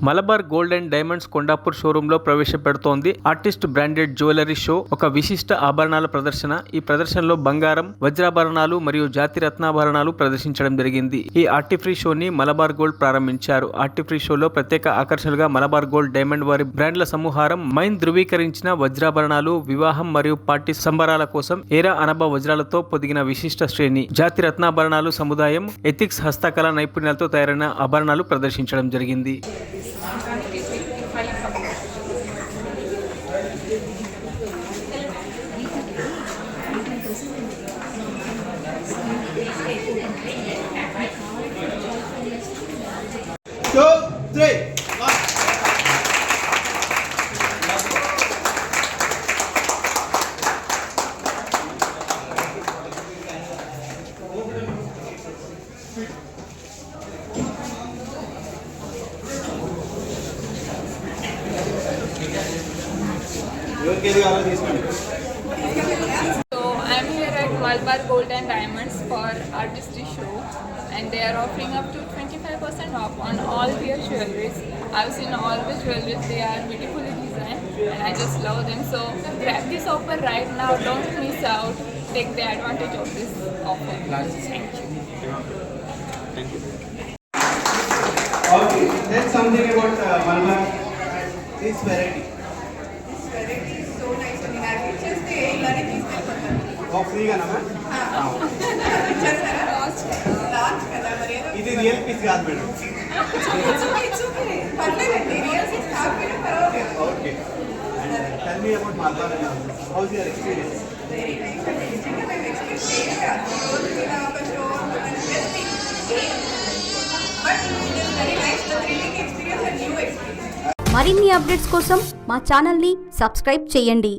Malabar gold and diamonds Kondapur showroom లో ప్రవేశపెడుతోంది artist branded jewellery show. ఒక విశిష్ట ఆభరణాల ప్రదర్శన. ఈ ప్రదర్శనలో బంగారం, వజ్రాభరణాలు మరియు జాతి రత్నాభరణాలు ప్రదర్శించడం జరిగింది. ఈ ఆర్టిఫ్రీ షోని మలబార్ గోల్డ్ ప్రారంభించారు. ఆర్టిఫ్రీ షోలో ప్రత్యేక ఆకర్షణలుగా మలబార్ గోల్డ్ డైమండ్ వారి బ్రాండ్ల సమూహారం, మైన్ ధృవీకరించిన వజ్రాభరణాలు, వివాహం మరియు పార్టీ సంబరాల కోసం ఏరా అనబా వజ్రాలతో పొదిగిన విశిష్ట శ్రేణి, జాతి రత్నాభరణాలు సముదాయం, ఎథిక్స్ హస్తకళా నైపుణ్యాలతో తయారైన ఆభరణాలు ప్రదర్శించడం జరిగింది. So I'm here at Malabar Gold and Diamonds for artistry show, and they are offering up to 25% off on all their jewelries. I've seen all the jewelries; they are beautifully designed, and I just love them. So grab this offer right now. Don't miss out. Take the advantage of this offer. Thank you. Okay, that's something about Malabar. This variety. ఫ్రీగా ఇది real piece కాదు madam. Okay, tell me about Malabar. How is your experience? మరిన్ని updates కోసం మా ఛానల్ని subscribe చేయండి.